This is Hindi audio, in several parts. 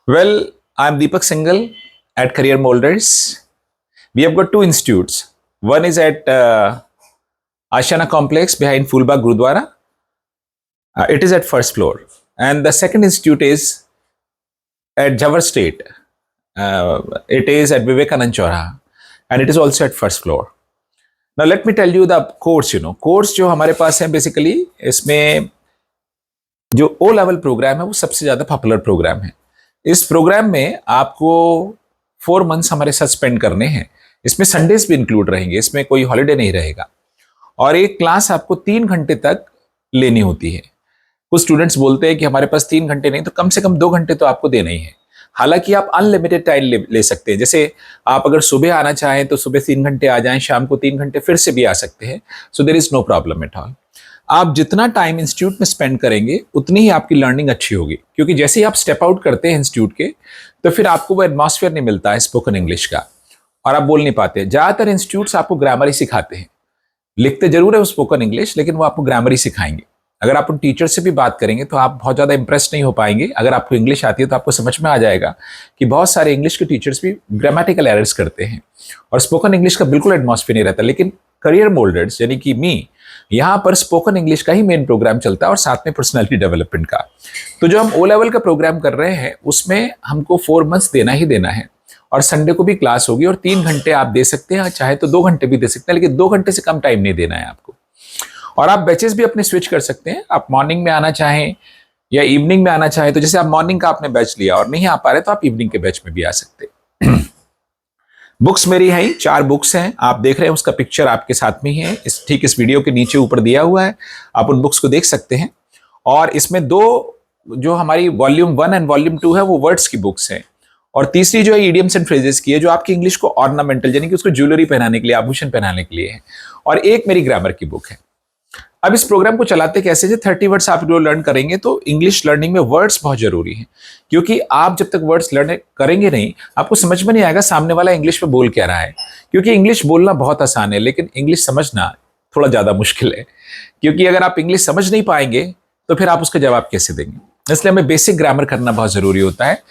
Well, I'm Deepak Singhal at Career Molders. We have got two institutes. One is at Ashana Complex behind Fulbagh Gurudwara. It is at first floor. And the second institute is at Jawar State. It is at Vivekanand Chauraha. And it is also at first floor. Now let me tell you the course, course जो हमारे पास है basically इसमें जो O level प्रोग्राम है वो सबसे ज़्यादा पॉपुलर प्रोग्राम है। इस प्रोग्राम में आपको 4 मंथ्स हमारे साथ स्पेंड करने हैं। इसमें संडेज भी इंक्लूड रहेंगे, इसमें कोई हॉलीडे नहीं रहेगा। और एक क्लास आपको 3 घंटे तक लेनी होती है। कुछ स्टूडेंट्स बोलते हैं कि हमारे पास 3 घंटे नहीं, तो कम से कम 2 घंटे तो आपको देना ही है। हालांकि आप अनलिमिटेड टाइम ले सकते हैं। जैसे आप अगर सुबह आना चाहें तो सुबह 3 घंटे आ जाएं, शाम को 3 घंटे फिर से भी आ सकते हैं। So there is no problem at all. आप जितना टाइम इंस्टीट्यूट में स्पेंड करेंगे उतनी ही आपकी लर्निंग अच्छी होगी, क्योंकि जैसे ही आप स्टेप आउट करते हैं इंस्टीट्यूट के तो फिर आपको वो एटमॉस्फेयर नहीं मिलता है स्पोकन इंग्लिश का, और आप बोल नहीं पाते। ज़्यादातर इंस्टीट्यूट्स आपको ग्रामर ही सिखाते हैं, लिखते जरूर है वो स्पोकन इंग्लिश, लेकिन वो आपको ग्रामर ही सिखाएंगे। अगर आप उन टीचर से भी बात करेंगे तो आप बहुत ज़्यादा इंप्रेस नहीं हो पाएंगे। अगर आपको इंग्लिश आती है तो आपको समझ में आ जाएगा कि बहुत सारे इंग्लिश के टीचर्स भी ग्रामेटिकल एरर्स करते हैं और स्पोकन इंग्लिश का बिल्कुल एटमॉस्फेयर नहीं रहता। लेकिन करियर मोल्डर्स यानी कि मी, यहाँ पर स्पोकन इंग्लिश का ही मेन प्रोग्राम चलता है और साथ में पर्सनैलिटी डेवलपमेंट का। तो जो हम O लेवल का प्रोग्राम कर रहे हैं उसमें हमको 4 मंथ्स देना ही देना है, और संडे को भी क्लास होगी और 3 घंटे आप दे सकते हैं, चाहे तो 2 घंटे भी दे सकते हैं, लेकिन 2 घंटे से कम टाइम नहीं देना है आपको। और आप बैचेस भी अपने स्विच कर सकते हैं। आप मॉर्निंग में आना चाहें या इवनिंग में आना चाहें, तो जैसे आप मॉर्निंग का आपने बैच लिया और नहीं आ पा रहे तो आप इवनिंग के बैच में भी आ सकते हैं। बुक्स मेरी हैं, 4 बुक्स हैं, आप देख रहे हैं, उसका पिक्चर आपके साथ में ही है, ठीक इस वीडियो के नीचे ऊपर दिया हुआ है, आप उन बुक्स को देख सकते हैं। और इसमें 2 जो हमारी वॉल्यूम 1 एंड वॉल्यूम 2 है वो वर्ड्स की बुक्स हैं, और तीसरी जो है इडियम्स एंड फ्रेजेस की है, जो आपकी इंग्लिश को ऑर्नामेंटल यानी कि उसको ज्वेलरी पहनाने के लिए, आभूषण पहनाने के लिए है। और एक मेरी ग्रामर की बुक है। अब इस प्रोग्राम को चलाते कैसे? 30 वर्ड्स आप जो लर्न करेंगे, तो इंग्लिश लर्निंग में वर्ड्स बहुत जरूरी हैं, क्योंकि आप जब तक वर्ड्स लर्न करेंगे नहीं, आपको समझ में नहीं आएगा सामने वाला इंग्लिश में बोल क्या रहा है। क्योंकि इंग्लिश बोलना बहुत आसान है, लेकिन इंग्लिश समझना थोड़ा ज्यादा मुश्किल है। क्योंकि अगर आप इंग्लिश समझ नहीं पाएंगे तो फिर आप उसका जवाब कैसे देंगे। इसलिए हमें बेसिक ग्रामर करना बहुत जरूरी होता है।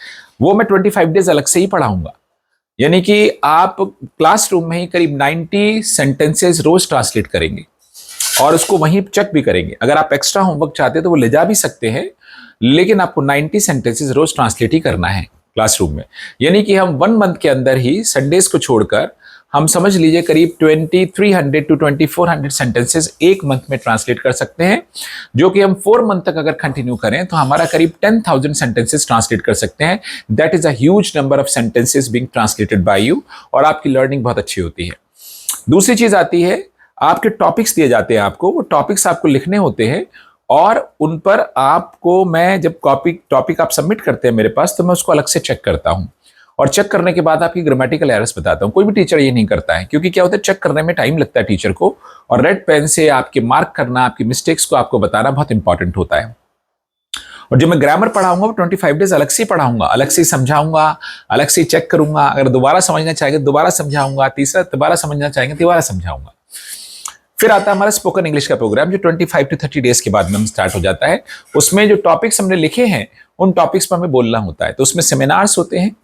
वो मैं 25 डेज अलग से ही पढ़ाऊंगा, यानी कि आप क्लासरूम में ही करीब 90 सेंटेंसेस रोज ट्रांसलेट करेंगे और उसको वहीं चेक भी करेंगे। अगर आप एक्स्ट्रा होमवर्क चाहते हैं तो वो ले जा भी सकते हैं, लेकिन आपको 90 सेंटेंसेस रोज ट्रांसलेट ही करना है क्लासरूम में। यानी कि हम 1 मंथ के अंदर ही संडेज को छोड़कर हम समझ लीजिए करीब 2300 to 2400 सेंटेंसेस 1 मंथ में ट्रांसलेट कर सकते हैं, जो कि हम 4 मंथ तक अगर कंटिन्यू करें तो हमारा करीब 10,000 सेंटेंसेस ट्रांसलेट कर सकते हैं। That is a huge number of sentences being translated bye you, और आपकी लर्निंग बहुत अच्छी होती है। दूसरी चीज आती है, आपके टॉपिक्स दिए जाते हैं आपको, वो टॉपिक्स आपको लिखने होते हैं, और उन पर आपको मैं जब टॉपिक आप सबमिट करते हैं मेरे पास, तो मैं उसको अलग से चेक करता हूं, और चेक करने के बाद आपकी ग्रामेटिकल एरर्स बताता हूं। कोई भी टीचर ये नहीं करता है, क्योंकि क्या होता है, चेक करने में टाइम लगता है टीचर को, और रेड पेन से आपके मार्क करना, आपकी मिस्टेक्स को आपको बताना बहुत इंपॉर्टेंट होता है। और जो मैं ग्रामर पढ़ाऊंगा वो 25 डेज अलग से पढ़ाऊंगा, अलग से समझाऊंगा, अलग से चेक करूंगा। अगर दोबारा समझना चाहेंगे दोबारा समझाऊंगा, तीसरा दोबारा समझना चाहेंगे दोबारा समझाऊंगा। फिर आता है हमारा स्पोकन इंग्लिश का प्रोग्राम, जो 25 to 30 डेज के बाद में स्टार्ट हो जाता है। उसमें जो टॉपिक्स हमने लिखे हैं उन टॉपिक्स पर हमें बोलना होता है। तो उसमें सेमिनार्स होते हैं,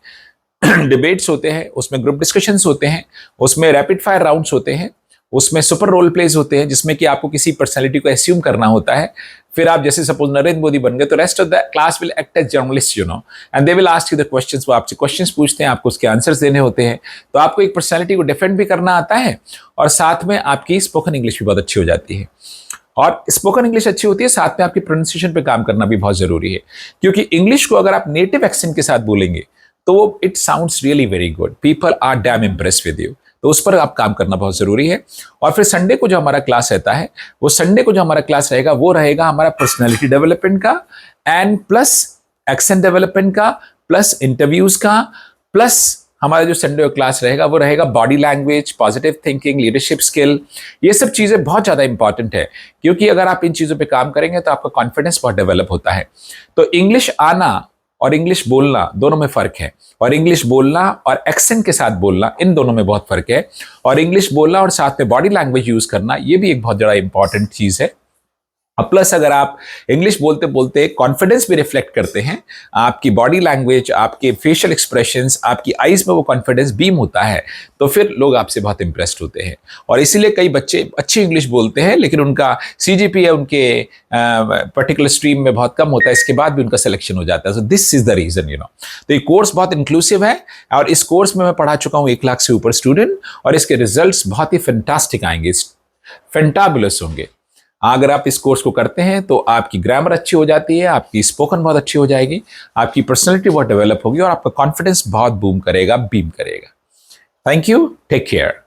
डिबेट्स होते हैं, उसमें ग्रुप डिस्कशंस होते हैं, उसमें रैपिड फायर राउंड्स होते हैं, उसमें सुपर रोल प्लेज होते हैं, जिसमें कि आपको किसी पर्सनैलिटी को एस्यूम करना होता है। फिर आप जैसे सपोज नरेंद्र मोदी बन गए, तो rest of the class will act as journalist, and they will ask you the questions. वो आपसे क्वेश्चंस पूछते हैं, आपको उसके आंसर्स देने होते हैं। तो आपको एक पर्सनैलिटी को डिफेंड भी करना आता है, और साथ में आपकी स्पोकन इंग्लिश भी बहुत अच्छी हो जाती है। और स्पोकन इंग्लिश अच्छी होती है, साथ में आपकी प्रोनाउंसिएशन पे काम करना भी बहुत जरूरी है, क्योंकि इंग्लिश को अगर आप नेटिव एक्सेंट के साथ बोलेंगे तो it sounds really very good, people are damn impressed with you. तो उस पर आप काम करना बहुत जरूरी है। और फिर संडे को जो हमारा क्लास रहता है, वो संडे को जो हमारा क्लास रहेगा वो रहेगा हमारा पर्सनैलिटी डेवलपमेंट का, एंड प्लस एक्सेंट डेवलपमेंट का, प्लस इंटरव्यूज का, प्लस हमारा जो संडे का क्लास रहेगा वो रहेगा body language, positive thinking, leadership skill. ये सब चीजें बहुत ज्यादा इंपॉर्टेंट है, क्योंकि अगर आप इन चीजों पे काम करेंगे तो आपका कॉन्फिडेंस बहुत डेवलप होता है। तो इंग्लिश आना और इंग्लिश बोलना दोनों में फर्क है, और इंग्लिश बोलना और एक्सेंट के साथ बोलना, इन दोनों में बहुत फर्क है। और इंग्लिश बोलना और साथ में बॉडी लैंग्वेज यूज करना, ये भी एक बहुत बड़ा इंपॉर्टेंट चीज है। अब प्लस अगर आप इंग्लिश बोलते बोलते कॉन्फिडेंस भी रिफ्लेक्ट करते हैं, आपकी बॉडी लैंग्वेज, आपके फेशियल एक्सप्रेशंस, आपकी आईज में वो कॉन्फिडेंस बीम होता है, तो फिर लोग आपसे बहुत इंप्रेस्ड होते हैं। और इसीलिए कई बच्चे अच्छी इंग्लिश बोलते हैं लेकिन उनका सीजीपीए उनके पर्टिकुलर स्ट्रीम में बहुत कम होता है, इसके बाद भी उनका सिलेक्शन हो जाता है। So this is the reason, you know. तो ये कोर्स बहुत इंक्लूसिव है और इस कोर्स में मैं पढ़ा चुका हूँ 1 लाख से ऊपर स्टूडेंट, और इसके रिजल्ट्स बहुत ही फैंटास्टिक आएंगे, फैंटाबुलस होंगे। अगर आप इस कोर्स को करते हैं तो आपकी ग्रामर अच्छी हो जाती है, आपकी स्पोकन बहुत अच्छी हो जाएगी, आपकी पर्सनैलिटी बहुत डेवलप होगी और आपका कॉन्फिडेंस बहुत बूम करेगा, बीम करेगा। Thank you, take care.